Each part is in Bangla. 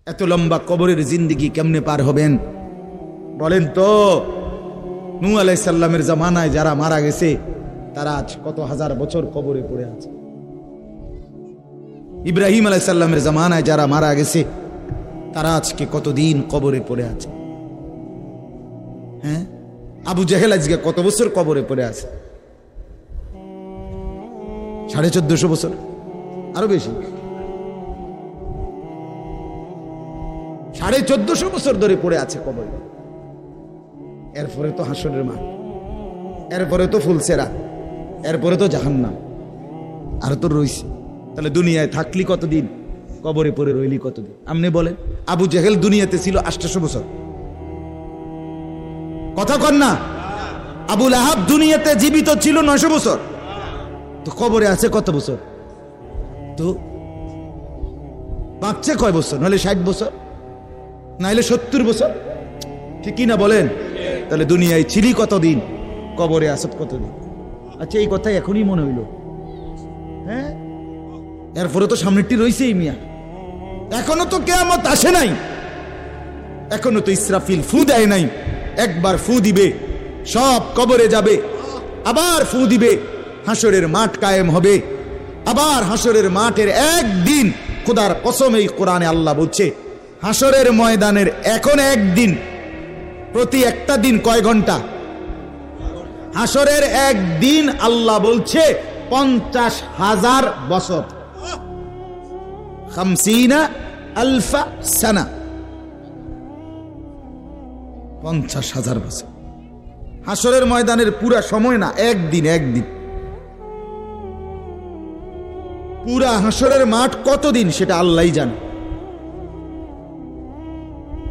এত লম্বা কবরের জিন্দেগি কেমনে পার হবেন বলেন তো? নূহ আলাইহিস সালামের জামানায় যারা মারা গেছে তারা আজ কত হাজার বছর কবরে পড়ে আছে। ইব্রাহিম আলাইহিস সালামের জামানায় যারা মারা গেছে তারা আজকে কতদিন কবরে পড়ে আছে। হ্যাঁ, আবু জেহেল আজকে কত বছর কবরে পড়ে আছে? 1450 বছর, আরো বেশি, 1450 বছর ধরে পড়ে আছে কবরে। এরপরে তো হাসরের মাঠ, এরপরে তো ফুলসেরা, এরপরে তো জাহান্নাম, আর তো রইছে। তাহলে দুনিয়ায় থাকলি কতদিন, কবরে পড়ে রইলি কতদিন? আপনি বলেন। আবু জেহেল দুনিয়াতে ছিল 800 বছর, কথা কন না? আবু লাহাব দুনিয়াতে জীবিত ছিল 900 বছর, তো কবরে আছে কত বছর? তো বাঁচছে কয় বছর? নাহলে 60 বছর, নাহলে 70 বছর, ঠিকই না বলেন? তাহলে দুনিয়ায় ছিলি কতদিন, কবরে আসত কতদিন? আচ্ছা, এই কথাই এখনই মনে হইল। হ্যাঁ, এরপরে তো সামনেরটি রয়েছেই মিয়া, এখনো তো কিয়ামত আসে নাই, এখনো তো ইসরাফিল ফু দেয় নাই। একবার ফু দিবে, সব কবরে যাবে, আবার ফু দিবে, হাসরের মাঠ কায়েম হবে। আবার হাসরের মাঠের একদিন, খোদার কসম এই কোরআনে আল্লাহ বলছে, হাসরের ময়দানের এখন একদিন, প্রতি একটা দিন কয় ঘন্টা? হাসরের একদিন আল্লাহ বলছে 50,000 বছর, 50,000 সানা, 50,000 বছর। হাসরের ময়দানের পুরা সময় না, একদিন, একদিন। পুরা হাসরের মাঠ কতদিন সেটা আল্লাহই জানে।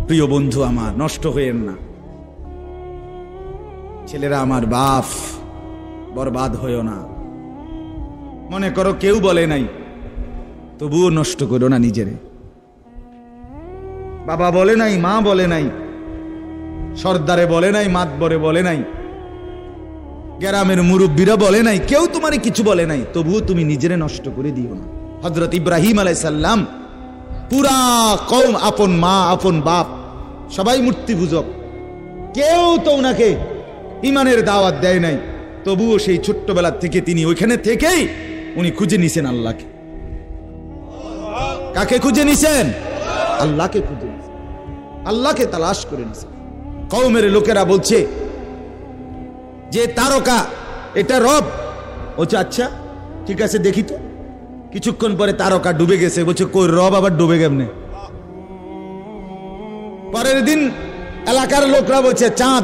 প্রিয় বন্ধু আমার, নষ্ট হয়েন না। ছেলেরা আমার, বাপ বরবাদ হইও না। মনে করো কেউ বলে নাই, তবুও নষ্ট করো না নিজেরে। বাবা বলে নাই, মা বলে নাই, সর্দারে বলে নাই, মাতবরে বলে নাই, গ্রামের মুরব্বীরা বলে নাই, কেউ তোমারে কিছু বলে নাই, তবুও তুমি নিজেরে নষ্ট করে দিও না। হযরত ইব্রাহিম আলাইহিস সালাম পুরা কওম, আপন মা, আপন বাপ, সবাই মূর্তি পূজক, কেউ তো ওনাকে ইমানের দাওয়াত দেয় নাই, তবুও সেই ছোট্টবেলা থেকে তিনি ওইখানে থেকেই উনি খুঁজে নিছেন আল্লাহকে। কাকে খুঁজে নিছেন? আল্লাহকে খুঁজে নিছেন, আল্লাহকে তালাশ করে নিছেন। কওমের লোকেরা বলছে যে তারকা এটা রব। বলছে আচ্ছা ঠিক আছে, দেখি তো। কিছুক্ষণ পরে তারকা ডুবে গেছে। বলছে কই, রব আবার ডুবে কেমনে? পরের দিন এলাকার লোকরা বলছে চাঁদ,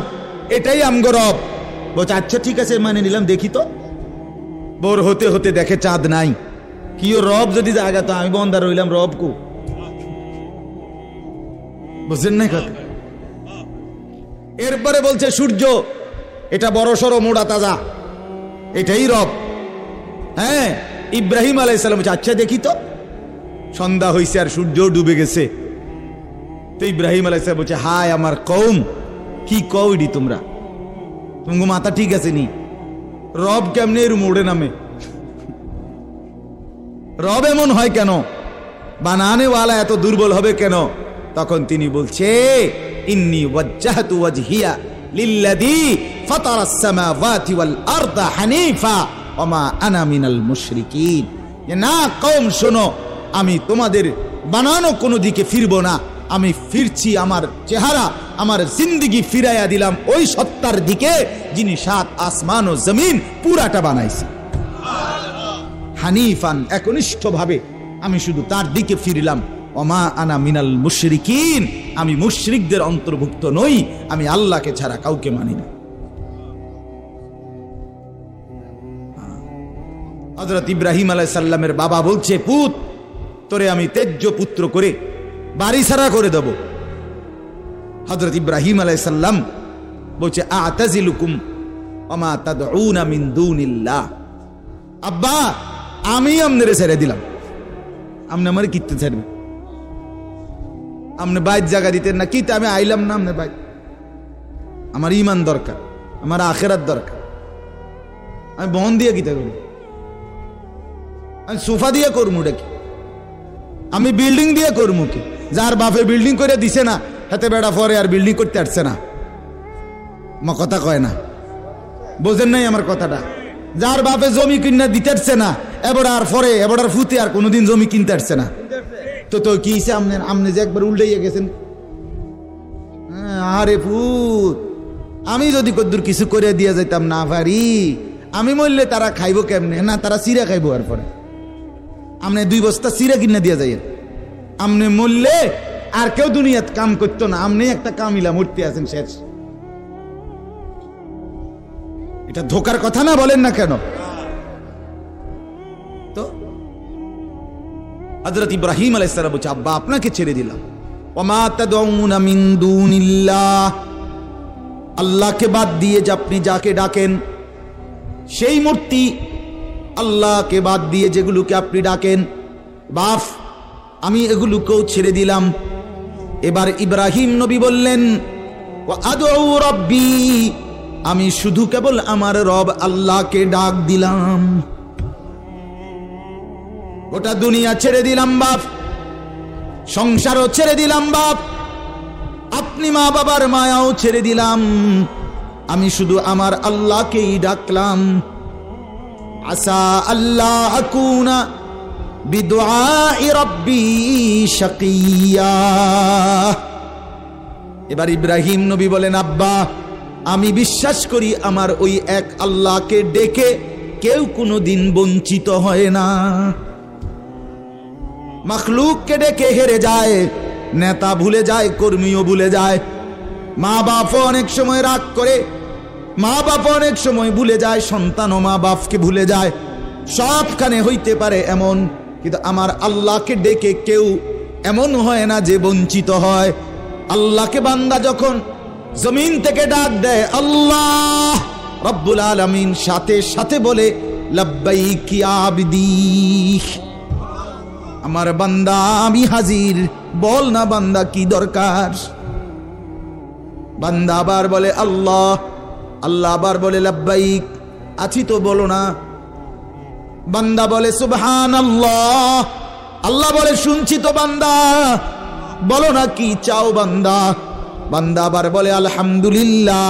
এটাই আমগো রব। বলছে আচ্ছা ঠিক আছে, মানে নিলাম, দেখি তো। ভোর হতে হতে দেখে চাঁদ নাই। কি রব যদি জায়গা, তো আমি বন্ধা রইলাম, রব কো? বুঝলেন না কথা? এরপরে বলছে সূর্য, এটা বড় সড়ো মোড়া তাজা, এটাই রব। হ্যাঁ, ইব্রাহিম আলাইহিস সালাম বলছে আচ্ছা দেখি তো। সন্ধ্যা হইছে আর সূর্য ডুবে গেছে। তো ইব্রাহিম আলাইহিস সালাম বলছে হায় আমার কওম, কি কওইডি তোমরা? তোমার মাথা ঠিক আছে নি? রব কেমনে এর মোড়ে নামে? রব এমন হয় কেন? বানানেওয়ালা এত দুর্বল হবে কেন? তখন তিনি বলছে ইন্নী ওয়াজ্জাহতু ওয়াজহিয়া লিল্লাযী ফাতারাস সামাওয়াতি ওয়াল আরদা হানিফা ওয়া মা আনা মিনাল মুশরিকিন। না কওম শোনো, আমি তোমাদের বানানো কোনো দিকে ফিরবো না, আমি ফিরছি, আমার চেহারা, আমার জিন্দেগি ফিরাইয়া দিলাম ওই সত্তার দিকে যিনি 7 আসমান ও জমিন পুরাটা বানাইছে। হানিফান, একনিষ্ঠভাবে আমি শুধু তার দিকে ফিরলাম। ওমা আনা মিনাল মুশরিকিন, আমি মুশরিকদের অন্তর্ভুক্ত নই, আমি আল্লাহকে ছাড়া কাউকে মানি না। হযরত ইব্রাহিম আলাইহিস সালামের বাবা বলছে পুত, তোরে আমি তেজ্য পুত্র করে বাড়ি ছাড়া করে দেব। হযরত ইব্রাহিম আলাইহিস সালাম বলছে আ'তাজিলুকুম ওয়া মা তাদউনা মিন দুনিল্লাহ। আব্বা, আমি আপনারে ছেড়ে দিলাম, আপনি আমার কিতে ছাড়বেন? আপনি বাইত জায়গা দিতেন না, কিতে আমি আইলাম না আপনার বাইত। আমার ইমান দরকার, আমার আখিরাত দরকার। আমি বহন দিয়ে কিতে করব? আমি সোফা দিয়ে করবো নাকি? আমি বিল্ডিং দিয়ে করবো কি? যার বাপে বিল্ডিং করে দিছে না হাতে বেড়া পরে আর বিল্ডিং করতে আসছে না। মা কথা কয় না, বোঝেন নাই আমার কথাটা? যার বাপে জমি কিনা দিতে আসছে না এবার আর পরে এবার আর ফুতে আর কোনোদিন জমি কিনতে আসছে না। তো তো কি আপনি যে একবার উল্টাইয়া গেছেন। আরে ফুত, আমি যদি কদ্দুর কিছু করে দিয়ে যাইতাম না পারি, আমি মরলে তারা খাইবো কেমনে? না, তারা চিরা খাইবো। আর পরে আপনি 2 বস্তা চিরা কিনা দিয়ে যাই, আপনি মরলে আর কেউ দুনিয়াত কাম করতো না, আপনি একটা কামিলা মূর্তি আছেন শেষ। এটা ধোকার কথা না, বলেন না কেন? তো হযরত ইব্রাহিম আলাইহিস সালাম বলছে, আব্বা আপনাকে ছেড়ে দিলাম। ওমা তাদউনা মিন দুনিল্লাহ, আল্লাহকে বাদ দিয়ে যে আপনি যাকে ডাকেন সেই মূর্তি, আল্লাহকে বাদ দিয়ে যেগুলোকে আপনি ডাকেন, বাপ আমি এগুলোকেও ছেড়ে দিলাম। এবার ইব্রাহিম নবী বললেন, ওয়া আদউ রাব্বি, আমি শুধু কেবল আমার রব আল্লাহকে ডাক দিলাম। গোটা দুনিয়া ছেড়ে দিলাম বাপ, সংসারও ছেড়ে দিলাম বাপ, আপনি মা বাবার মায়াও ছেড়ে দিলাম, আমি শুধু আমার আল্লাহকেই ডাকলাম। আসা আল্লাহ আকুনা বিদুআই রাব্বি শাকিয়া। এবার ইব্রাহিম নবী বলেন, আব্বা আমি বিশ্বাস করি আমার ওই এক আল্লাহকে ডেকে কেউ কোনোদিন বঞ্চিত হয় না। মখলুককে ডেকে হেরে যায়, নেতা ভুলে যায়, কর্মীও ভুলে যায়, মা বাপ অনেক সময় রাগ করে, মা বাপ অনেক সময় ভুলে যায়, সন্তানও মা বাপকে ভুলে যায়, সবখানে হইতে পারে এমন, কিন্তু আমার আল্লাহকে ডেকে কেউ এমন হয় না যে বঞ্চিত হয়। আল্লাহকে বান্দা যখন জমিন থেকে ডাক দেয় আল্লাহ রব্বুল আলামিন সাথে সাথে বলে লাব্বাইক ইয়া আবদি, আমার বান্দা আমি হাজির, বল না বান্দা কি দরকার। বান্দা আবার বলে আল্লাহ, আল্লাহ আবার বলে লাব্বাইক, আছি তো বলো না। বান্দা বলে সুবহানাল্লাহ, আল্লাহ বলে শুনছি তো বান্দা, বলো না কি চাও বান্দা। বান্দা আবার বলে আলহামদুলিল্লাহ,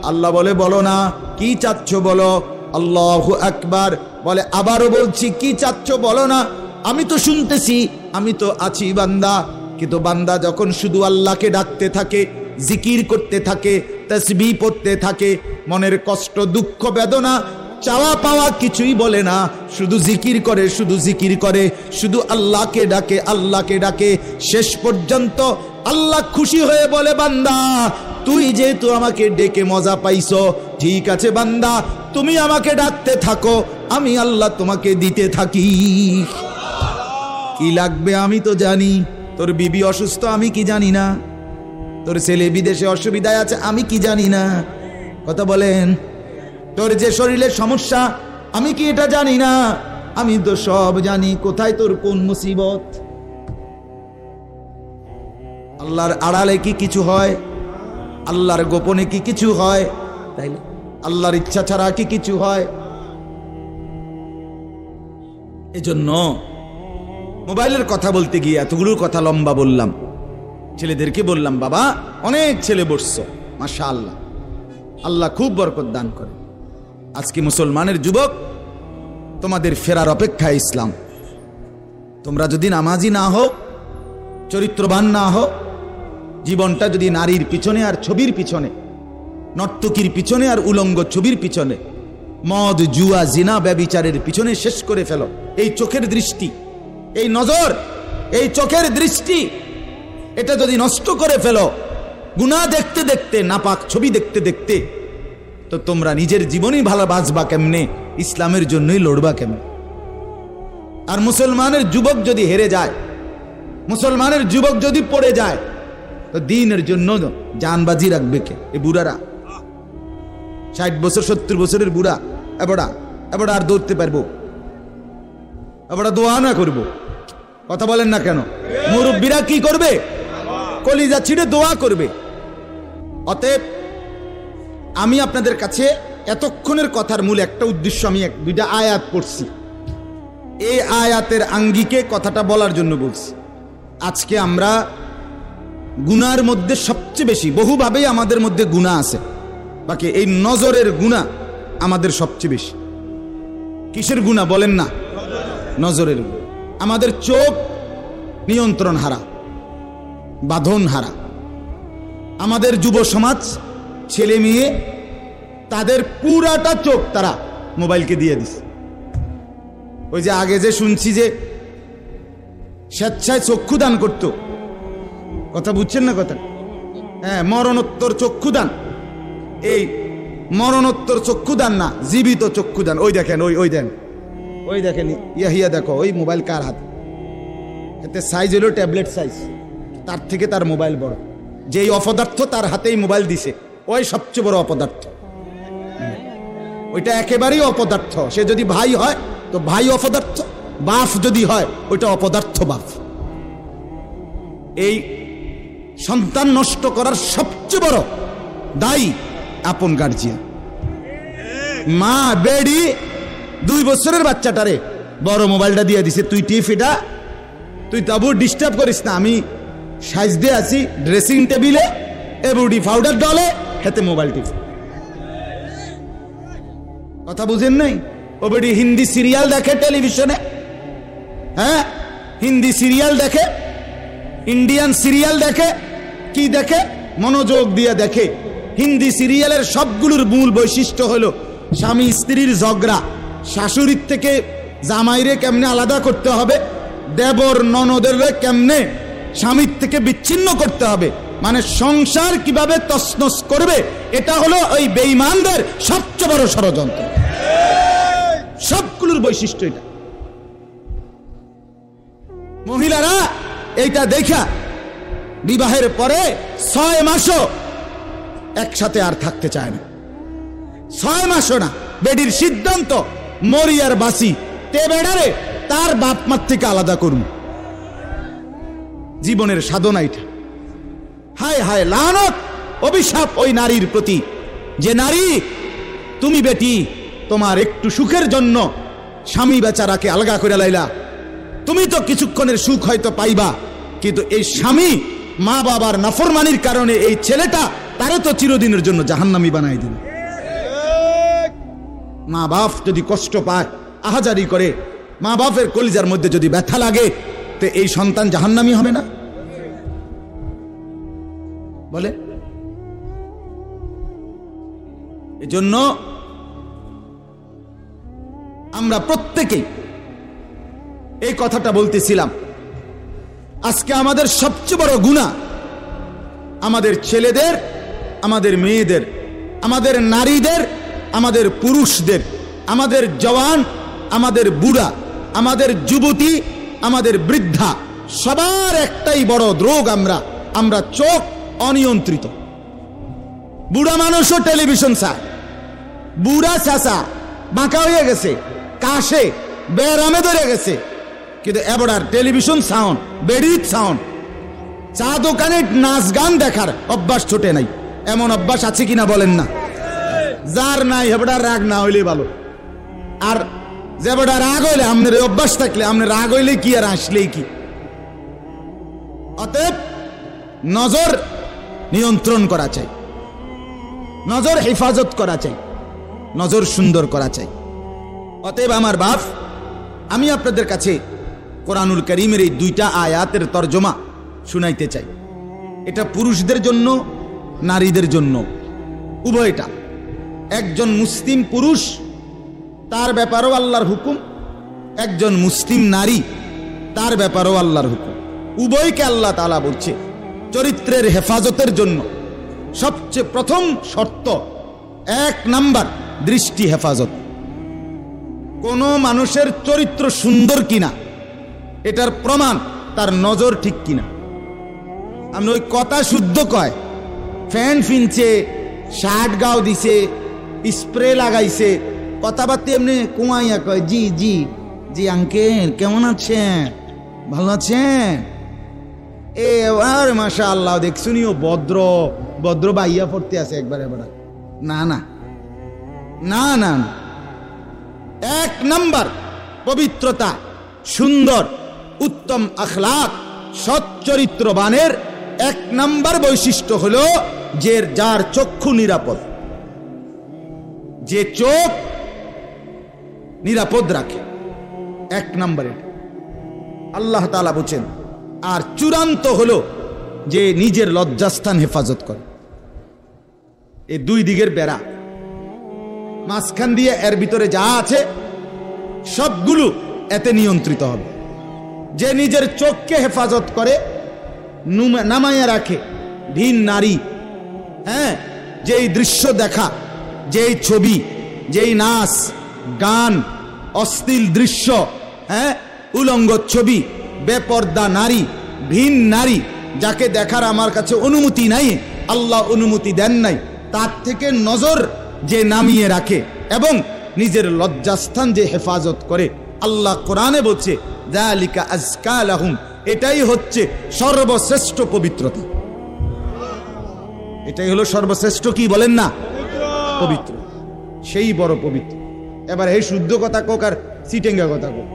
আল্লাহ বলে বলো না কি চাচ্ছ বলো। আল্লাহু আকবার, বলে আবারও বলছি কি চাচ্ছ বলো না, আমি তো শুনতেছি, আমি তো আছি বান্দা। কিন্তু বান্দা যখন শুধু আল্লাহকে ডাকতে থাকে, জিকির করতে থাকে, তাসবিহ পড়তে থাকে, মনের কষ্ট দুঃখ বেদনা চাওয়া পাওয়া কিছুই বলে না, শুধু জিকির করে, শুধু জিকির করে, শুধু আল্লাহকে ডাকে, আল্লাহকে ডাকে, শেষ পর্যন্ত আল্লাহ খুশি হয়ে বলে বান্দা তুই যেহেতু আমাকে ডেকে মজা পাইছো, ঠিক আছে বান্দা তুমি আমাকে ডাকতে থাকো, আমি আল্লাহ তোমাকে দিতে থাকি। কি লাগবে আমি তো জানি, তোর বিবি অসুস্থ আমি কি জানি না, তোর ছেলে বিদেশে অসুবিধায় আছে আমি কি জানি না, কথা বলেন, তোর যে শরীরের সমস্যা আমি কি এটা জানি না, আমি তো সব জানি, কোথায় তোর কোন মুসিবত। আল্লাহর আড়ালে কি কিছু হয়, আল্লাহর গোপনে কি কিছু হয়, তাই না? আল্লাহর ইচ্ছা ছাড়া কি কিছু হয়? এজন্য মোবাইলের কথা বলতে গিয়ে এতগুলোর কথা লম্বা বললাম। ছেলেদেরকে বললাম বাবা অনেক ছেলে বসছো, মাশাআল্লাহ, আল্লাহ খুব বরকত দান করে। আজকে মুসলমানের যুবক তোমাদের ফেরার অপেক্ষায় ইসলাম। তোমরা যদি নামাজি না হও, চরিত্রবান না হও, জীবনটা যদি নারীর পিছনে আর ছবির পিছনে, নর্তকীর পিছনে আর উলঙ্গ ছবির পিছনে, মদ জুয়া জিনা ব্যভিচারের পিছনে শেষ করে ফেলো। এই চোখের দৃষ্টি, এই নজর, এই চোখের দৃষ্টি, এটা যদি নষ্ট করে ফেলো, গুনাহ দেখতে দেখতে, নাপাক ছবি দেখতে দেখতে, তো তোমরা নিজের জীবনই ভালো বাঁচবা কেমনে, ইসলামের জন্যই লড়বা কেমনে? আর মুসলমানের যুবক যদি হেরে যায়, মুসলমানের যুবক যদি পড়ে যায়, তো দিনের জন্য জানবাজি রাখবে কে? এই বুড়ারা 60 বছর 70 বছরের বুড়া, এবার আর দৌড়তে পারবো? এবার দোয়া না করবো? কথা বলেন না কেন? মুরব্বীরা কি করবে? কলিজা ছিঁড়ে দোয়া করবে। অতএব আমি আপনাদের কাছে এতক্ষণের কথার মূল একটা উদ্দেশ্য, আমি 2টা আয়াত পড়ছি, এই আয়াতের আঙ্গিকে কথাটা বলার জন্য বলছি। আজকে আমরা গুনার মধ্যে সবচেয়ে বেশি, বহুভাবেই আমাদের মধ্যে গুনাহ আছে, বাকি এই নজরের গুনাহ আমাদের সবচেয়ে বেশি। কিসের গুনাহ বলেন না? নজরের গুনাহ। আমাদের চোখ নিয়ন্ত্রণ হারা, বাঁধন হারা। আমাদের যুব সমাজ, ছেলে মেয়ে, তাদের পুরাটা চোখ তারা মোবাইলকে দিয়ে দিছে। ওই যে আগে যে শুনছি যে স্বেচ্ছায় চক্ষু দান করত, কথা বুঝছেন না কথা? হ্যাঁ, মরণোত্তর চক্ষুদান। এই মরণোত্তর চক্ষুদান না, জীবিত চক্ষুদান। ওই দেখেন, ওই দেন, ওই দেখেন, ইয়া দেখো ওই মোবাইল কার হাতে। এতে সাইজ হলো ট্যাবলেট সাইজ, তার থেকে তার মোবাইল বড়। যেই অপদার্থ তার হাতেই মোবাইল দিছে, ওই সবচেয়ে বড় অপদার্থ। ওইটা একেবারেই অপদার্থ। সে যদি ভাই হয় তো ভাই অপদার্থ, বাপ যদি হয় ওইটা অপদার্থ বাপ। এই সন্তান নষ্ট করার সবচেয়ে বড় দায়ী আপন গার্জিয়ান। মা বেডি 2 বছরের বাচ্চাটারে বড় মোবাইলটা দিয়ে দিছে, তুই টিপ এটা, তুই তাবু ডিস্টার্ব করিস না, আমি সাইজ দিয়ে আছি ড্রেসিং টেবিলে, এবুডি পাউডার ডলে, হাতে মোবাইল টিপ। কথা বুঝেন নাই? ও বেডি হিন্দি সিরিয়াল দেখে টেলিভিশনে, হ্যাঁ হিন্দি সিরিয়াল দেখে, ইন্ডিয়ান সিরিয়াল দেখে, কি দেখে? মনোযোগ দিয়ে দেখে। হিন্দি সিরিয়ালের সবগুলোর মূল বৈশিষ্ট্য হলো স্বামী স্ত্রীর ঝগড়া, শাশুড়ির থেকে জামাইরে কেমনে আলাদা করতে হবে, দেবর ননদের কেমনে স্বামীর থেকে বিচ্ছিন্ন করতে হবে, মানে সংসার কিভাবে তছনছ করবে। এটা হলো ওই বেঈমানদের সবচেয়ে বড় ষড়যন্ত্র। সবগুলোর বৈশিষ্ট্য এটা। মহিলারা এইটা দেখা বিবাহের পরে 6 মাসও একসাথে আর থাকতে চায় না। 6 মাসও না। বেডির সিদ্ধান্ত, মরি আর বাসি, তে বেড়ারে তার বাপ মার থেকে আলাদা করুন। জীবনের সাধনা এটা। হায় হায়, লানত, অভিশাপ ওই নারীর প্রতি, যে নারী তুমি বেটি তোমার একটু সুখের জন্য স্বামী বেচারাকে আলগা করে লাইলা। তুমি তো কিছুক্ষণের সুখ হয়তো পাইবা, কিন্তু এই স্বামী মা বাবার নাফরমানির কারণে এই ছেলেটা তারে তো চিরদিনের জন্য জাহান্নামী বানাই দিল। মা বাপ যদি কষ্ট পায়, আহাজারি করে, মা বাপের কলিজার মধ্যে যদি ব্যথা লাগে, তো এই সন্তান জাহান্নামী হবে না? বলে। এজন্য আমরা প্রত্যেকেই এই কথাটা বলতেছিলাম, আজকে আমাদের সবচেয়ে বড় গুনাহ আমাদের ছেলেদের, আমাদের মেয়েদের, আমাদের নারীদের, আমাদের পুরুষদের, আমাদের জওয়ান, আমাদের বুড়া, আমাদের যুবতী, আমাদের বৃদ্ধা, সবার একটাই বড় রোগ। আমরা চোখ অনিয়ন্ত্রিত। বুড়া মানুষও টেলিভিশন চায়, বুড়া চাচা বাঁকা হয়ে গেছে, কাশে বেরামে ধরে গেছে, কিন্তু এবার টেলিভিশন সাউন্ড, বেডির সাউন্ড, চা দোকানে নাচ গান দেখার অভ্যাস ছোটে নাই। এমন অভ্যাস আছে কিনা বলেন না? যার নাই হেবড়ার রাগ না হইলে ভালো। আর যে বেড়া রাগ হইলে, আপনার অভ্যাস থাকলে, আপনার রাগ হইলে কি আর আসলেই কি। অতএব নজর নিয়ন্ত্রণ করা চাই, নজর হেফাজত করা চাই, নজর সুন্দর করা চাই। অতএব আমার বাপ, আমি আপনাদের কাছে কোরআনুল কারীমের এই 2টা আয়াতের তরজমা শুনাইতে চাই। এটা পুরুষদের জন্য, নারীদের জন্য, উভয়টা। একজন মুসলিম পুরুষ, তার ব্যাপারেও আল্লাহর হুকুম, একজন মুসলিম নারী, তার ব্যাপারেও আল্লাহর হুকুম। উভয়কে আল্লাহ তাআলা বলছে চরিত্রের হেফাজতের জন্য সবচেয়ে প্রথম শর্ত, 1 নাম্বার দৃষ্টি হেফাজত। কোন মানুষের চরিত্র সুন্দর কিনা এটার প্রমাণ তার নজর ঠিক কিনা। আমি ওই কথা শুদ্ধ কয়, ফ্যান ফিনছে, শার্ট গাও দিছে, স্প্রে লাগাইছে, কথাবার্তা এমনি কুয়াইয়া কয়, জি জি জি আঙ্কেল কেমন আছেন, ভালো আছেন, এ আর মাশাআল্লাহ দেখছুনিও ভদ্র ভদ্র বাইয়া পড়তে আছে একবার এবার। না না না না, 1 নাম্বার পবিত্রতা, সুন্দর উত্তম আখলাক, সৎ চরিত্রবানের এক নাম্বার বৈশিষ্ট্য হলো যে যার চক্ষু নিরাপদ, যে চোখ নিরাপদ রাখে, এক নম্বরে আল্লাহ তাআলা বলেন। আর চূড়ান্ত হলো যে নিজের লজ্জাস্থান হেফাজত করে। এই দুই দিকের বেড়া, মাঝখান দিয়ে এর ভিতরে যা আছে সবগুলো এতে নিয়ন্ত্রিত হবে। যে নিজের চোখকে হেফাজত করে, নামাইয়া রাখে, ভিন নারী, হ্যাঁ, যেই দৃশ্য দেখা, যেই ছবি, যেই নাচ গান, অশ্লীল দৃশ্য, হ্যাঁ, উলঙ্গ ছবি, বেপর্দা নারী, ভিন নারী, যাকে দেখার আমার কাছে অনুমতি নাই, আল্লাহ অনুমতি দেন নাই, তার থেকে নজর যে নামিয়ে রাখে এবং নিজের লজ্জাস্থান যে হেফাজত করে, আল্লাহ কোরআনে বলছে যালিকা আজকা লাহুম, এটাই হচ্ছে সর্বশ্রেষ্ঠ পবিত্রতা। এটাই হলো সর্বশ্রেষ্ঠ, কি বলেন না, পবিত্র, সেই বড় পবিত্র। এবার এই শুদ্ধ কথা কোক আর সিটেঙ্গা কথা কোক,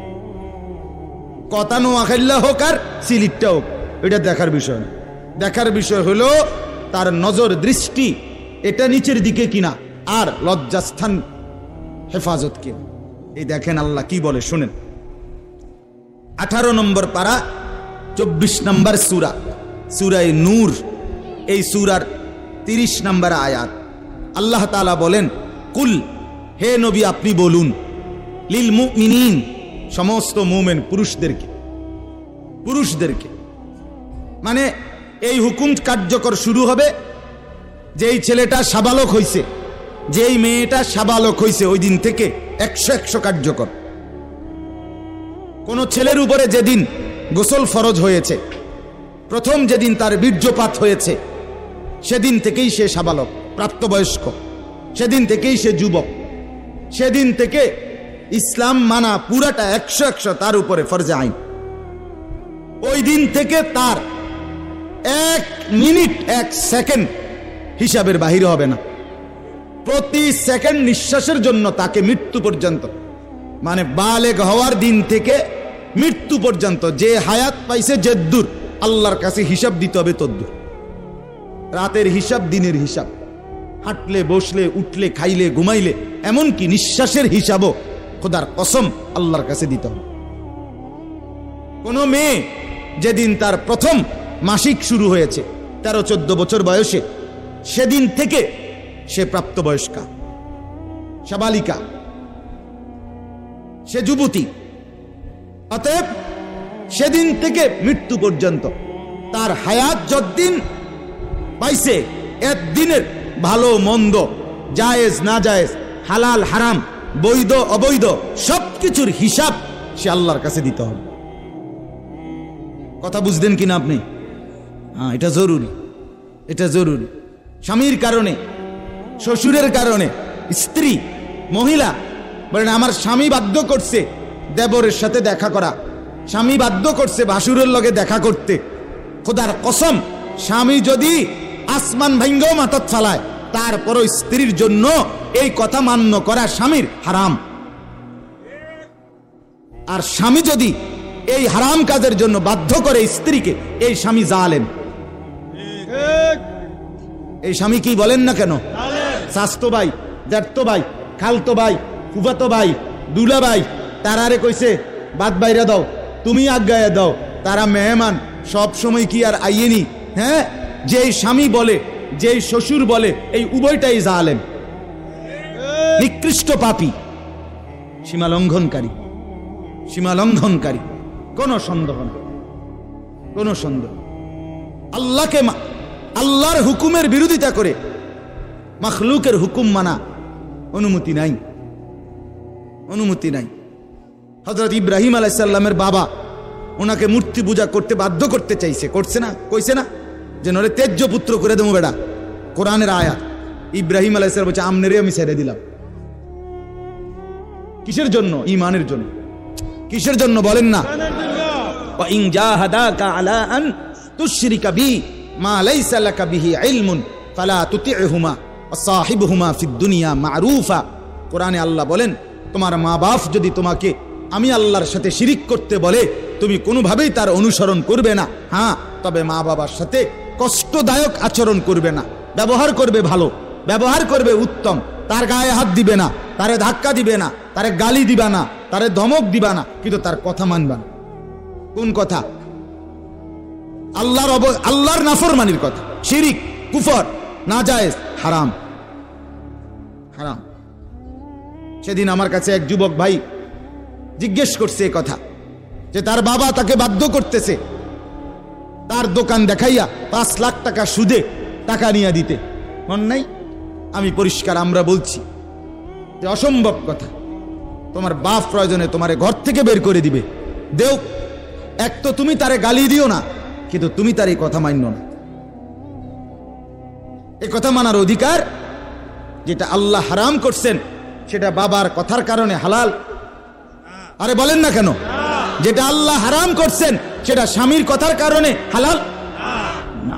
কথা নোয়াখাল্লা হোক আর সিলিটটা হোক, এটা দেখার বিষয় না। দেখার বিষয় হলো তার নজর দৃষ্টি এটা নিচের দিকে কিনা, আর লজ্জাস্থান হেফাজত কিনা। এই দেখেন আল্লাহ কি বলে শুনেন। 18 নম্বর পারা 24 নম্বর সূরা, সূরায়ে নূর, এই সূরার 30 নম্বর আয়াত। আল্লাহ তাআলা বলেন, কুল, হে নবী আপনি বলুন, লিল মুমিনিন, সমস্ত মুমিন পুরুষদেরকে, মানে এই হুকুম কার্যকর শুরু হবে যেই ছেলেটা সাবালক হইছে, যেই মেয়েটা সাবালক হইছে, ওই দিন থেকে 100 কার্যকর। কোন ছেলের উপরে যেদিন গোসল ফরজ হয়েছে, প্রথম যেদিন তার বীর্যপাত হয়েছে, সেদিন থেকেই সে সাবালক, প্রাপ্তবয়স্ক, সেদিন থেকেই সে যুবক, সেদিন থেকে ইসলাম মানা পুরাটা 100 তার উপরে ফরজে আইন। ওই দিন থেকে তার 1 মিনিট 1 সেকেন্ড হিসাবের বাহিরে হবে না। প্রতি সেকেন্ড নিঃশ্বাসের জন্য তাকে মৃত্যু পর্যন্ত, মানে বালেগ হওয়ার দিন থেকে মৃত্যু পর্যন্ত যে হায়াত পাইছে, যে দূর আল্লাহর কাছে হিসাব দিতে হবে তদ্দূর। রাতের হিসাব, দিনের হিসাব, হাঁটলে, বসলে, উঠলে, খাইলে, ঘুমাইলে, এমনকি নিঃশ্বাসের হিসাবও খোদার কসম আল্লাহর কাছে দিতে হবে। কোন মেয়ে যেদিন তার প্রথম মাসিক শুরু হয়েছে 13-14 বছর বয়সে, সেদিন থেকে সে প্রাপ্তবয়স্কা, সাবালিকা, সে যুবতী। অতএব সেদিন থেকে মৃত্যু পর্যন্ত তার হায়াত যতদিন পাইছে, একদিনের ভালো মন্দ, জায়েজ না জায়েজ, হালাল হারাম, বৈধ অবৈধ, সবকিছুর হিসাব সে আল্লাহর কাছে দিতে হবে। কথা বুঝলেন কিনা আপনি? হ্যাঁ, এটা জরুরি, এটা জরুরি। স্বামীর কারণে, শ্বশুরের কারণে, স্ত্রী, মহিলা বলেন আমার স্বামী বাধ্য করছে দেবরের সাথে দেখা করা, স্বামী বাধ্য করছে ভাসুরের লগে দেখা করতে, খোদার কসম স্বামী যদি আসমান ভাঙ্গাও মাথাত চালায়, তারপরও স্ত্রীর জন্য এই কথা মান্য করা স্বামীর হারাম। আর স্বামী যদি এই হারাম কাজের জন্য বাধ্য করে স্ত্রীকে, এই স্বামী জালেম। এই স্বামী কি বলেন না কেন, শাস্তো ভাই, জ্যাঠতো ভাই, খালতো ভাই, ফুফাতো ভাই, দুলা ভাই, তারারে কইছে বাদ বাইরা দাও, তুমি আজ্ঞায় দাও, তারা মেহমান, সব সময় কি আর আইয়েনি? হ্যাঁ, যেই স্বামী বলে, যেই শ্বশুর বলে, এই উভয়টাই জালেম, নিকৃষ্ট পাপী, সীমালঙ্ঘনকারী, সীমালঙ্ঘনকারী, কোনো সন্দেহ না, কোনো সন্দেহ। আল্লাহকে, আল্লাহর হুকুমের বিরোধিতা করে মাখলুকের হুকুম মানা অনুমতি নাই, অনুমতি নাই। হযরত ইব্রাহিম আলাইহিস সালামের বাবা ওনাকে মূর্তি পূজা করতে বাধ্য করতে চাইছে, করছে না, কইছে না যে নরে তেজ্য পুত্র করে দেবো বেটা, কোরআনের আয়াত। ইব্রাহিম আলাইহিস সালাম বলছে আমনেরে আমি ছেড়ে দিলাম। কিসের জন্য? ঈমানের জন্য। কিসের জন্য বলেন না? ওয়া ইন জাহাদাকা আলা আন তুশরিকা বি মা লাইসা লাকা বিহি ইলমুন ফালা তুতি'হুমা ওয়া সাহিবহুমা ফিদ দুনিয়া মা'রুফা। কোরআনে আল্লাহ বলেন, তোমার মা বাপ যদি তোমাকে আমি আল্লাহর সাথে শিরিক করতে বলে, তুমি কোনোভাবেই তার অনুসরণ করবে না। হ্যাঁ, তবে মা বাবার সাথে কষ্টদায়ক আচরণ করবে না, ব্যবহার করবে ভালো, ব্যবহার করবে উত্তম, তার গায়ে হাত দিবে না, তারে ধাক্কা দিবে না, তারে গালি দিবা না, তারে ধমক দিবা না, কিন্তু তার কথা মানবা না। কোন কথা? আল্লাহর নাফরমানির কথা, শিরিক, কুফর, নাজায়েজ, হারাম। হারাম। সেদিন আমার কাছে এক যুবক ভাই জিজ্ঞেস করছে এই কথা, যে তার বাবা তাকে বাধ্য করতেছে তার দোকান দেখাইয়া 5 লাখ টাকা সুদে টাকা নিয়ে দিতে। মন নাই? আমি পরিষ্কার আমরা বলছি যে অসম্ভব কথা। তোমার বাপ প্রয়োজনে তোমারে ঘর থেকে বের করে দিবে, দেও। এক তো তুমি তারে গালি দিও না, কিন্তু তুমি তার এই কথা মান্য না। এই কথা মানার অধিকার, যেটা আল্লাহ হারাম করছেন সেটা বাবার কথার কারণে হালাল। আরে বলেন না কেন? যেটা আল্লাহ হারাম করছেন সেটা স্বামীর কথার কারণে হালাল না।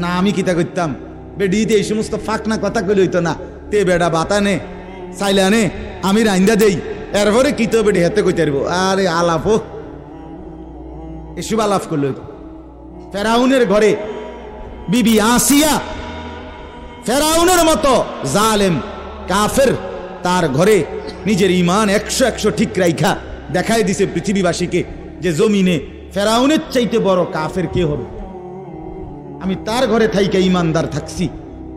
না, আমি কিতা করতাম, বেডিতে এই সমস্ত ফাঁকনা কথা কইলে হইতো না। তে বেড়া বাতানে চাইলানে আমি রাইন্দা দেই, এরপরে কিতো বেডি হেতে কইতে পারবো। আরে আলাপ এসব আলাপ করলে হইতো। ফেরাউনের ঘরে বিবি আসিয়া, ফেরাউনের মতো জালেম কাফের, তার ঘরে নিজের ঈমান 100 ঠিক রাইখা দেখাই দিছে পৃথিবীবাসীকে যে জমিনে ফেরাউনের চাইতে বড় কাফের কে হবে। আমি তার ঘরে থাইকা ঈমানদার থাকছি,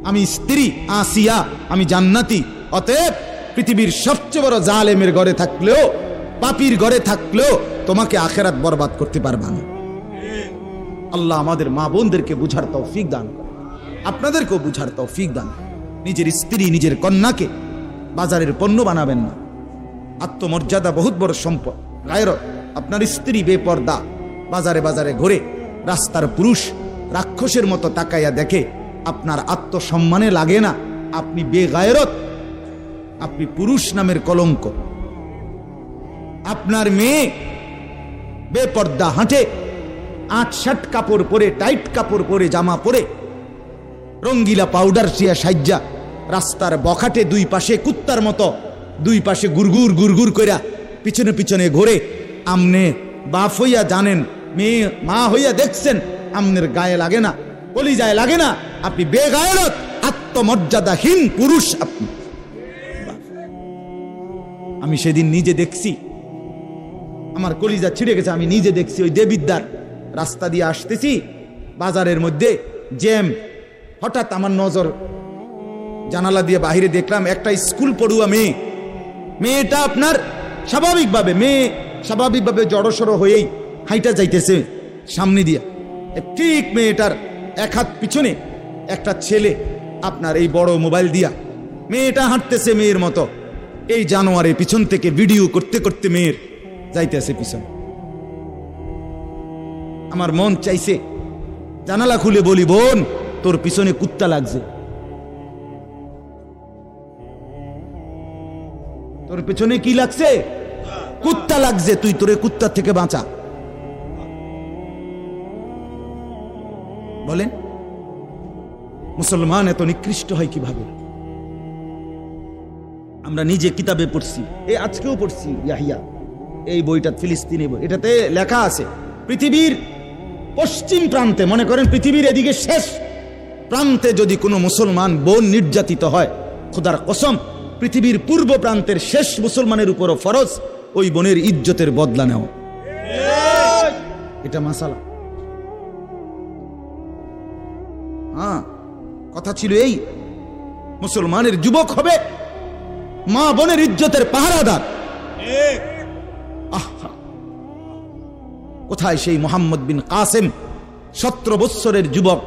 আমি স্ত্রী আসিয়া, আমি জান্নাতি। অতএব পৃথিবীর সবচেয়ে বড় জালেমের ঘরে থাকলেও, পাপীর ঘরে থাকলেও তোমাকে আখিরাত বরবাদ করতে পারবা না। আল্লাহ আমাদের মা বোনদেরকে বুঝার তৌফিক দান করে, আপনাদেরকেও বুঝার তৌফিক দান। নিজের স্ত্রী, নিজের কন্যাকে বাজারের পণ্য বানাবেন না। আত্মমর্যাদা বহুত বড় সম্পদ, গায়রত। আপনার স্ত্রী বেপর্দা বাজারে বাজারে ঘুরে, রাস্তার পুরুষ রাক্ষসের মতো তাকাইয়া দেখে, আপনার আত্মসম্মানে লাগে না, আপনি বেগায়রত, আপনি পুরুষ নামের কলঙ্ক। আপনার মেয়ে বেপর্দা হাঁটে, 8-7 কাপড় পরে, টাইট কাপড় পরে, জামা পরে, রঙ্গিলা পাউডার সিয়া সাজ্জা রাস্তার বখাটে দুই পাশে কুত্তার মতো দুই পাশে গুরগুর গুরগুর কইরা পিছনে পিছনে ঘোরে। আমনে বাপ হইয়া জানেন, মেয়ে মা হইয়া দেখছেন, আমনের গায়ে লাগে না, কলিজায় লাগে না। আপনি বেগায়রত, আত্মমর্যাদাহীন পুরুষ আপনি। আমি সেদিন নিজে দেখছি, আমার কলিজা ছিঁড়ে গেছে। আমি নিজে দেখছি, ওই দেবিদ্দার রাস্তা দিয়ে আসতেছি, বাজারের মধ্যে জ্যাম। হঠাৎ আমার নজর জানালা দিয়ে বাহিরে দেখলাম একটা স্কুল পড়ুয়া মেয়ে। মেয়েটা আপনার স্বাভাবিকভাবে জড়সড় হয়েই হাইটা যাইতেছে সামনে দিয়া। ঠিক মেয়েটার এক হাত পিছনে একটা ছেলে আপনার এই বড় মোবাইল দিয়া, মেয়েটা হাঁটতেছে মেয়ের মতো, এই জানোয়ারে পিছন থেকে ভিডিও করতে করতে মেয়ের যাইতেছে পিছন। আমার মন চাইছে জানালা খুলে বলি, বোন তোর পিছনে কুত্তা লাগছে, তোর পেছনে কি লাগছে? কুত্তা লাগছে, তুই তোরে কুত্তা থেকে বাঁচা। বলেন মুসলমান এত নিকৃষ্ট হয় কিভাবে? আমরা নিজে কিতাবে পড়ছি, এই আজকেও পড়ছি ইয়াহিয়া, এই বইটা ফিলিস্তিনি বই, এটাতে লেখা আছে পৃথিবীর পশ্চিম প্রান্তে, মনে করেন পৃথিবীর এদিকে শেষ প্রান্তে যদি কোনো মুসলমান বোন নির্যাতিত হয়, খোদার কসম পৃথিবীর পূর্ব প্রান্তের শেষ মুসলমানের উপরও ফরজ ওই বোনের ইজ্জতের বদলা নেওয়া। এটা মাসালা। কথা ছিল এই, মুসলমানের যুবক হবে মা বোনের ইজ্জতের পাহারাদার। কোথায় সেই মোহাম্মদ বিন কাসেম, 17 বৎসরের যুবক,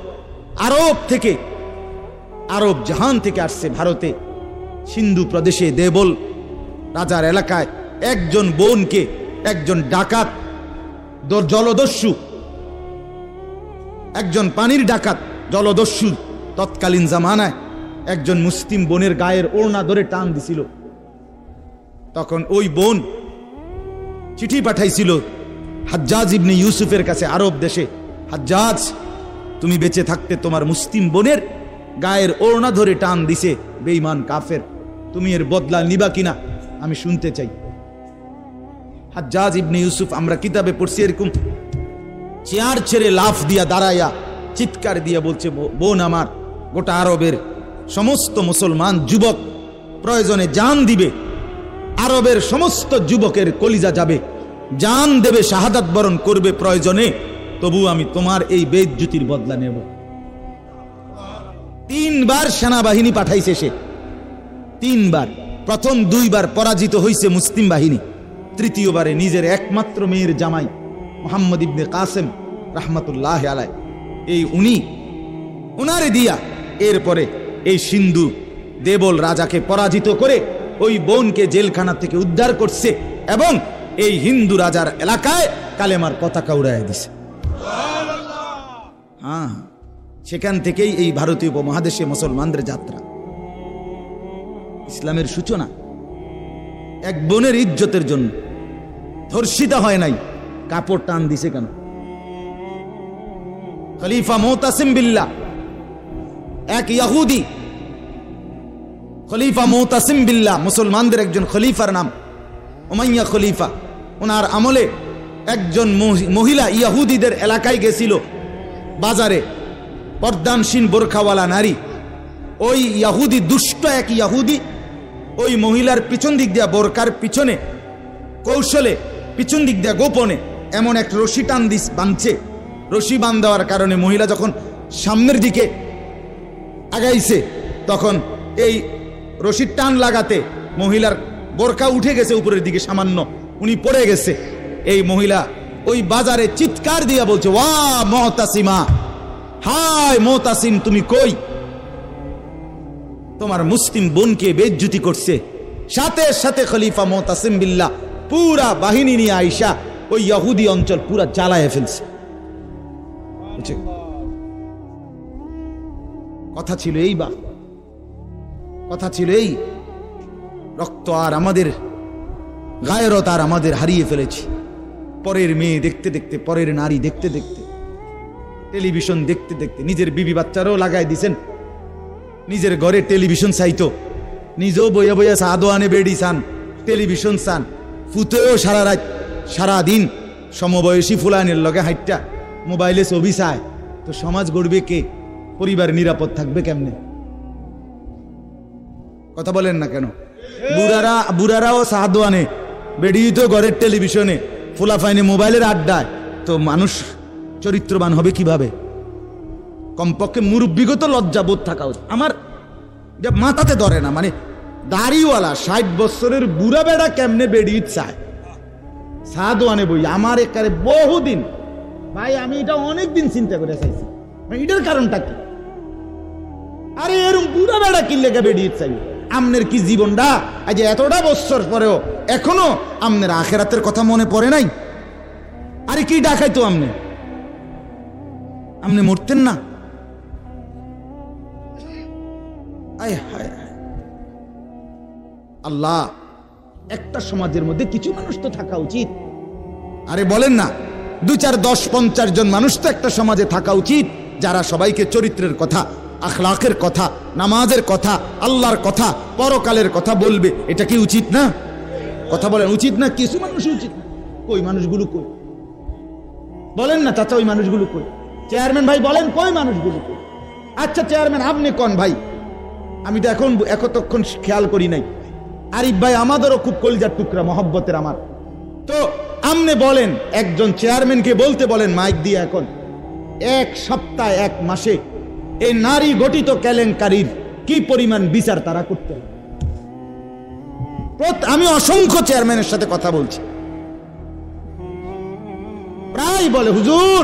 আরব জাহান থেকে আসছে ভারতে, সিন্ধু প্রদেশে দেবল রাজার এলাকায় একজন বোনকে একজন ডাকাত, জলদস্যু, একজন পানির ডাকাত জলদস্যু তৎকালীন জামানায় একজন মুসলিম বোনের গায়ের ওড়না ধরে টান দিছিল। তখন ওই বোন চিঠি পাঠাইছিল হাজ্জাজ ইবনে ইউসুফের কাছে আরব দেশে, হাজ্জাজ তুমি বেঁচে থাকতে তোমার মুসলিম বোনের গায়ের ওড়না ধরে টান দিছে বেঈমান কাফের, তুমি এর বদলা নিবা কিনা আমি শুনতে চাই। হাজ্জাজ ইবনে ইউসুফ, আমরা কিতাবে পড়ছি, এরকম চেয়ার ছেড়ে লাফ দিয়া দাঁড়াইয়া চিৎকার দিয়ে বলছে, বোন আমার, গোটা আরবের সমস্ত মুসলমান যুবক প্রয়োজনে জান দিবে, আরবের সমস্ত যুবকের কলিজা যাবে, জান দেবে, শাহাদাত বরণ করবে প্রয়োজনে, তবু আমি তোমার এই বেইজ্জতির বদলা নেব। 3 বার সেনাবাহিনী পাঠাইছে সে, 3 বার। প্রথম 2 বার পরাজিত হয়েছে মুসলিম বাহিনী, তৃতীয়বারে নিজের একমাত্র মেয়ের জামাই মুহাম্মদ ইবনে কাসেম রাহমাতুল্লাহ আলাইহি, এই উনারে দিয়া এরপরে এই সিন্ধু দেবল রাজাকে পরাজিত করে ওই বোনকে জেলখানা থেকে উদ্ধার করছে এবং এই হিন্দু রাজার এলাকায় কালেমার পতাকা উড়াইয়া দিছে। হ্যাঁ, সেখান থেকেই এই ভারতীয় উপমহাদেশে মুসলমানদের যাত্রা, ইসলামের সূচনা। এক বোনের ইজ্জতের জন্য ধর্ষিতা হয় নাই, কাপড় টান দিছে কেন? খলিফা মুতাসিম বিল্লাহ, এক ইহুদি খলিফা মুতাসিম বিল্লাহ, মুসলমানদের একজন খলিফার নাম উমাইয়া খলিফা। ওনার আমলে একজন মহিলা ইহুদিদের এলাকায় গেছিল, বাজারে পর্দানসীন বোরখাওয়ালা নারী। ওই ইহুদি, দুষ্ট এক ইহুদি, ওই মহিলার পিছন দিক দিয়া, বোরকার পিছনে কৌশলে পিছন দিক দিয়া গোপনে এমন এক রশি টান দিস বাঁধছে। রশি বান দেওয়ার কারণে মহিলা যখন সামনের দিকে আগাইছে, তখন এই রশির টান লাগাতে মহিলার বোরকা উঠে গেছে উপরের দিকে সামান্য, উনি পড়ে গেছে। এই মহিলা ওই বাজারে চিৎকার দিয়া বলছে, ওয়া মুতাসিমা, হায় মুতাসিম, তুমি কই? তোমার মুসলিম বোনকে বেইজ্জতি করছে। সাথে সাথে খলিফা মুতাসিম বিল্লাহ পুরা বাহিনী নিয়ে আইসা ওই ইহুদি অঞ্চল পুরা জ্বালায় ফেলছে। কথা ছিল এই, বা কথা ছিল এই, রক্ত আর আমাদের গায়রত আর আমাদের হারিয়ে ফেলেছি। পরের মেয়ে দেখতে দেখতে, পরের নারী দেখতে দেখতে, টেলিভিশন দেখতে দেখতে, নিজের বিবি বাচ্চারও লাগাই দিছেন, নিজের ঘরে টেলিভিশন চাইতো, নিজেও বইয়া বইয়া সাদোয়ানে বেডি চান, টেলিভিশন চান, ফুতেও সারা রাত সারা দিন সমবয়সী ফুলানের লগে হাইটটা মোবাইলে ছবি চায়। তো সমাজ গড়বে কে? পরিবার নিরাপদ থাকবে কেমনে? কথা বলেন না কেন? বুড়ারাও সাদোয়ানে, বেডি তো ঘরের টেলিভিশনে, ফুলাফাইনে মোবাইলের আড্ডায়, তো মানুষ চরিত্রবান হবে কিভাবে? কমপক্ষে মুরব্বিগত লজ্জাবোধ থাকা উচিত। আমার মাথাতে ধরে না, মানে দাড়িওয়ালা 60 বছরের বুড়া বেড়া কেমনে বেডি চায় সাদোয়ানে বই? আমার একারে বহুদিন ভাই, আমি এটা অনেকদিন চিন্তা করে চাইছি, এটার কারণটা কি? আরে এরকম বুড়া বেড়া কি লেগে বেরিয়ে চাই? আমনের কি জীবনটা আজ এতটা বছর পরেও এখনো আমনের আখেরাতের কথা মনে পড়ে নাই? আরে কি ডাকাইতো আমনে মরতেন না? আল্লাহ, একটা সমাজের মধ্যে কিছু মানুষ তো থাকা উচিত। আরে বলেন না, 2, 4, 10, 50 জন মানুষ তো একটা সমাজে থাকা উচিত, যারা সবাইকে চরিত্রের কথা, আখলাকের কথা, নামাজের কথা, আল্লাহর কথা, পরকালের কথা বলবে। এটা কি উচিত না? কথা বলেন, উচিত না? কিছু মানুষ উচিত না। কই মানুষগুলো কই? বলেন না চাচা, ওই মানুষগুলো কই? চেয়ারম্যান ভাই বলেন, কই মানুষগুলো কই? আচ্ছা চেয়ারম্যান আপনি কোন ভাই? আমি তো এতক্ষণ খেয়াল করি নাই। আরিফ ভাই আমাদেরও খুব কলিজার টুকরা, মহব্বতের আমার। তো আমনে বলেন, একজন চেয়ারম্যানকে বলতে বলেন মাইক দিয়ে, এখন 1 সপ্তাহ 1 মাসে এই নারী গঠিত কেলেঙ্কারির কি পরিমাণ বিচার তারা করতে হবে? আমি অসংখ্য চেয়ারম্যানের সাথে কথা বলছি, প্রায় বলে হুজুর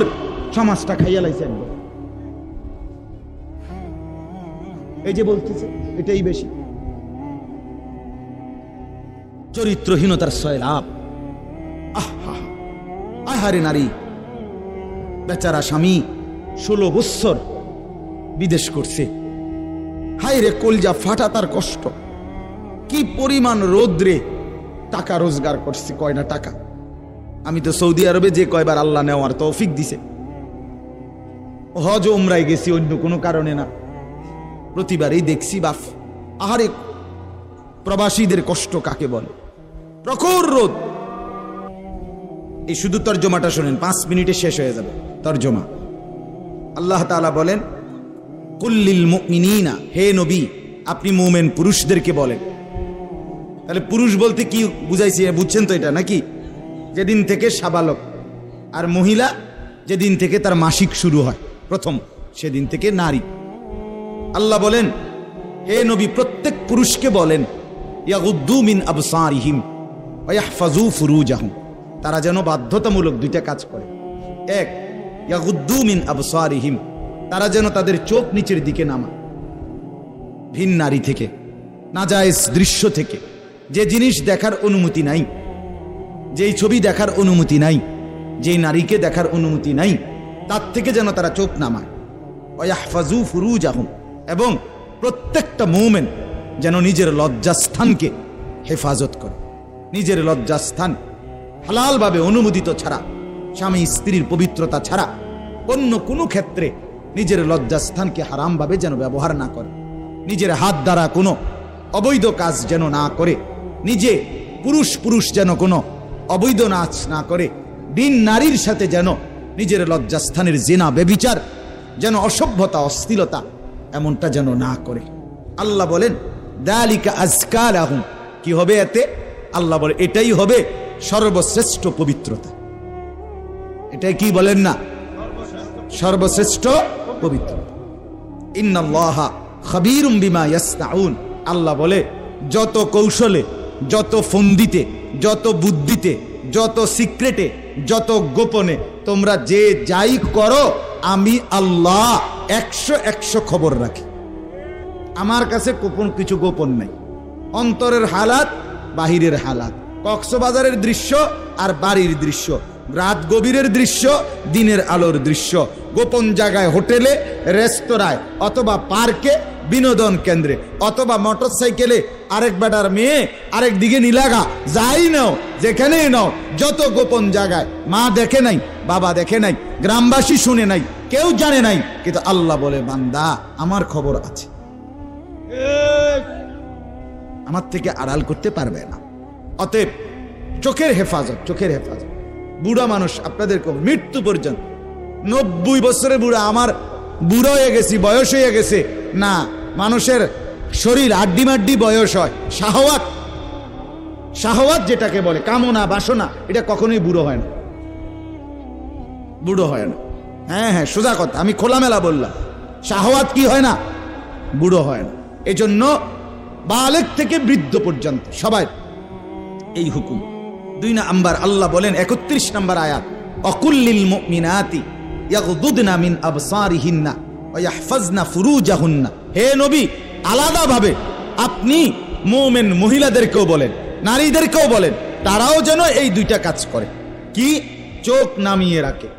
সমাজটা খাইয়া লাইছে একদম। এই যে বলতেছে এটাই বেশি চরিত্রহীনতার সয়লাভ। আহারে নারী, বেচারা স্বামী 16 বছর বিদেশ করছে, হায় রে কলজা ফাটা তার কষ্ট। কি পরিমাণ রোদ্রে টাকা রোজগার করছে, কয়টা টাকা। আমি তো সৌদি আরবে যে কয়বার আল্লাহ নেওয়ার তৌফিক দিছে, হজ উমরায় গেছি অন্য কোনো কারণে না, প্রতিবারই দেখছি বাফ, আহারে প্রবাসীদের কষ্ট কাকে বলে। প্রখর রোদ। এই শুধু তর্জমাটা শোনেন, 5 মিনিটে শেষ হয়ে যাবে তর্জমা। আল্লাহ তাআলা বলেন কুল্লিল মুমিনিনা, হে নবী আপনি মুমিন পুরুষদেরকে বলেন। তাহলে পুরুষ বলতে কি বুঝাইছি বুঝছেন তো এটা নাকি? যেদিন থেকে সাবালক, আর মহিলা যেদিন থেকে তার মাসিক শুরু হয় প্রথম, সেদিন থেকে নারী। আল্লাহ বলেন হে নবী প্রত্যেক পুরুষকে বলেন ইয়াগুদ্দু মিন আবসারিহিম ওয়া ইয়াহফাজু ফুরুজাহুম, তারা যেন বাধ্যতামূলক দুইটা কাজ করে। এক, ইয়াগুদ্দু মিন আবসারিহিম, তারা যেন তাদের চোখ নিচের দিকে নামায় ভিন নারী থেকে, নাজায়েজ দৃশ্য থেকে, যে জিনিস দেখার অনুমতি নাই, যেই ছবি দেখার অনুমতি নাই, যেই নারীকে দেখার অনুমতি নাই, তার থেকে যেন তারা চোখ নামায়। ওয়া ইয়াহফাজু ফুরুজাহুম, এবং প্রত্যেকটা মুমিন যেন নিজের লজ্জাস্থানকে হেফাজত করে। নিজের লজ্জাস্থান হালালভাবে অনুমোদিত ছাড়া, স্বামী স্ত্রীর পবিত্রতা ছাড়া অন্য কোনো ক্ষেত্রে নিজের লজ্জাস্থানকে হারামভাবে যেন ব্যবহার না করে। নিজের হাত দ্বারা কোনো অবৈধ কাজ যেন না করে, নিজে পুরুষ যেন কোনো অবৈধ নাচ না করে, বিন নারীর সাথে যেন নিজের লজ্জাস্থানের জিনা ব্যভিচার, যেন অসভ্যতা অশ্লীলতা এমনটা যেন না করে। আল্লাহ বলেন যালিকা আযকা লাহুম, কি হবে এতে? আল্লাহ বলে এটাই হবে সর্বশ্রেষ্ঠ পবিত্রতা। এটাই কি বলেন না? সর্বশ্রেষ্ঠ পবিত্রতা। ইন্নাল্লাহা খাবীরুম বিমা ইয়াসনাউন, আল্লাহ বলে যত কৌশলে, যত ফন্দিতে, যত বুদ্ধিতে, যত সিক্রেটে, যত গোপনে তোমরা যে যাই করো, আমি আল্লাহ 100 খবর রাখি। আমার কাছে গোপন কিছু গোপন নাই। অন্তরের হালাত, বাহিরের হালাত, কক্সবাজারের দৃশ্য আর বাড়ির দৃশ্য, রাত গভীরের দৃশ্য, দিনের আলোর দৃশ্য, গোপন জায়গায়, হোটেলে, রেস্তোরাঁয়, অথবা পার্কে, বিনোদন কেন্দ্রে, অথবা মোটরসাইকেলে আরেক বেটার মেয়ে আরেক দিকে নিলাগা, যাই নাও, যেখানেই নাও, যত গোপন জায়গায়, মা দেখে নাই, বাবা দেখে নাই, গ্রামবাসী শুনে নাই, কেউ জানে নাই, কিন্তু আল্লাহ বলে বান্দা আমার খবর আছে, আমার থেকে আড়াল করতে পারবে না। অতএব চোখের হেফাজত, চোখের হেফাজত। বুড়া মানুষ আপনাদেরকে মৃত্যু পর্যন্ত, 90 বছরের বুড়া, আমার বুড়ো হয়ে গেছি, বয়স হয়ে গেছে না, মানুষের শরীর আড্ডি মাড্ডি বয়স হয়। শাহওয়াত, শাহওয়াত যেটাকে বলে, কামনা বাসনা, এটা কখনোই বুড়ো হয় না, বুড়ো হয় না। হ্যাঁ সোজা কথা, আমি খোলামেলা বললাম, শাহওয়াত কি হয় না? বুড়ো হয় না। এজন্য বালেগ থেকে বৃদ্ধ পর্যন্ত সবাই এই হুকুম। 2 নাম্বার আল্লাহ বলেন 31 নম্বর আয়াত, অকুল্লিল মুমিনাতি ইয়াগুদুদনা মিন আবসারিহিন্না ওয়া ইয়াহফাজনা ফুরুজাহুন্না, হে নবী আলাদাভাবে আপনি মুমিন মহিলাদেরকেও বলেন, নারীদেরকেও বলেন, তারাও যেন এই 2টা কাজ করে। কি? চোখ নামিয়ে রাখে,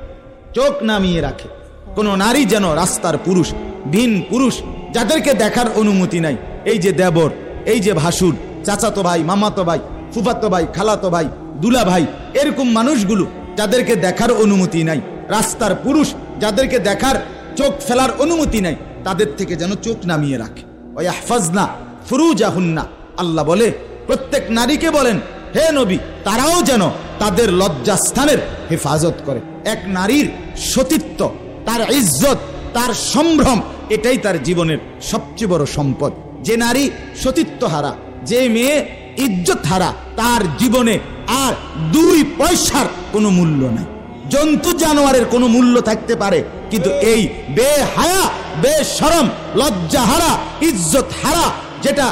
চোখ নামিয়ে রাখে। কোন নারী যেন রাস্তার পুরুষ, ভিন পুরুষ, যাদেরকে দেখার অনুমতি নাই, এই যে দেবর, এই যে ভাসুর, চাচাতো ভাই, মামাতো ভাই, ফুফাতো ভাই, খালাতো ভাই, দুলা ভাই, এরকম মানুষগুলো যাদেরকে দেখার অনুমতি নাই, রাস্তার পুরুষ যাদেরকে দেখার, চোখ ফেলার অনুমতি নাই, তাদের থেকে যেন চোখ নামিয়ে রাখে। ওয়া ইয়াহফাজনা ফুরুজাহুন্না, আল্লাহ বলে প্রত্যেক নারীকে বলেন হে নবী তারাও যেন তাদের লজ্জাস্থানের হেফাজত করে। এক নারীর সতীত্ব, তার ইজ্জত, তার সম্ভ্রম, এটাই তার জীবনের সবচেয়ে বড় সম্পদ। যে নারী সতীত্ব হারা, যে মেয়ে ইজ্জত হারা, তার জীবনে আর 2 পয়সার কোনো মূল্য নাই। জন্তু জানোয়ারের কোনো মূল্য থাকতে পারে, কিন্তু এই বেহায়া, বেশরম, লজ্জা হারা, ইজ্জত হারা, যেটা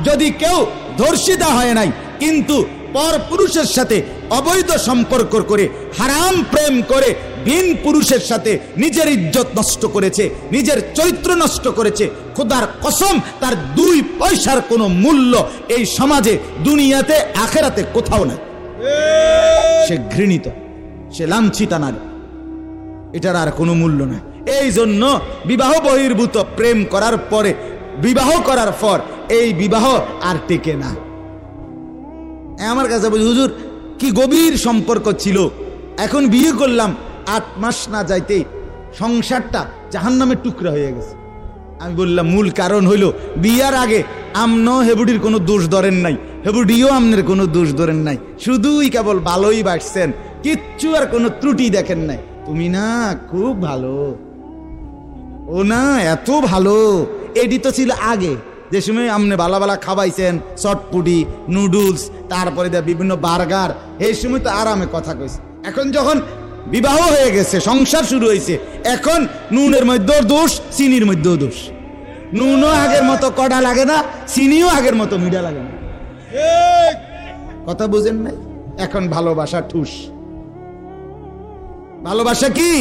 যদি কেউ ধর্ষিতা হয় নাই, কিন্তু পর পুরুষের সাথে অবৈধ সম্পর্ক করে, হারাম প্রেম করে, ভিন পুরুষের সাথে নিজের ইজ্জত নষ্ট করেছে, নিজের চরিত্র নষ্ট করেছে, খোদার কসম তার 2 পয়সার কোনো মূল্য এই সমাজে, দুনিয়াতে, আখেরাতে কোথাও নাই। সে ঘৃণিত, সে লাঞ্ছিতা নারী, এটার আর কোনো মূল্য নাই। এই জন্য বিবাহ বহির্ভূত প্রেম করার পরে, বিবাহ করার পর এই বিবাহ আর টেকে না। আমার কাছে বলি হুজুর কি গভীর সম্পর্ক ছিল, এখন বিয়ে করলাম, 8 মাস না যাইতেই সংসারটা জাহান্নামের টুকরা হয়ে গেছে। আমি বললাম মূল কারণ হইল বিয়ার আগে আমনো হেবুডির কোনো দোষ ধরেন নাই, হেবুডিও আমনের কোনো দোষ ধরেন নাই, শুধুই কেবল ভালোই বাসছেন, কিচ্ছু আর কোনো ত্রুটি দেখেন নাই। তুমি না খুব ভালো, ও না, এত ভালো। এটি তো ছিল আগে, যে সময় আপনি বালা বালা খাওয়াইছেন, চটপুটি, নুডলস, তারপরে বিভিন্ন বার্গার, এই সময় তো আরামে কথা কইছে। এখন যখন বিবাহ হয়ে গেছে, সংসার শুরু হয়েছে, এখন নুনের মধ্যেও দোষ, চিনির মধ্যেও দোষ। নুনও আগের মতো কড়া লাগে না, চিনিও আগের মতো মিঠা লাগে না। কথা বুঝেন নাই? এখন ভালোবাসা ঠুস। ভালোবাসা কি?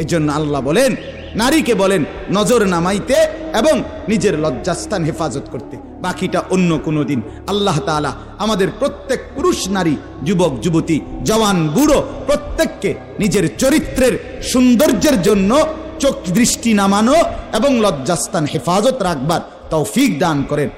এই জন্য আল্লাহ বলেন, নারীকে বলেন নজর নামাইতে এবং নিজের লজ্জাস্থান হেফাজত করতে। বাকিটা অন্য কোনো দিন। আল্লাহ তাআলা আমাদের প্রত্যেক পুরুষ নারী, যুবক যুবতী, জওয়ান বুড়ো প্রত্যেককে নিজের চরিত্রের সৌন্দর্যের জন্য চোখ দৃষ্টি নামানো এবং লজ্জাস্থান হেফাজত রাখবার তৌফিক দান করেন।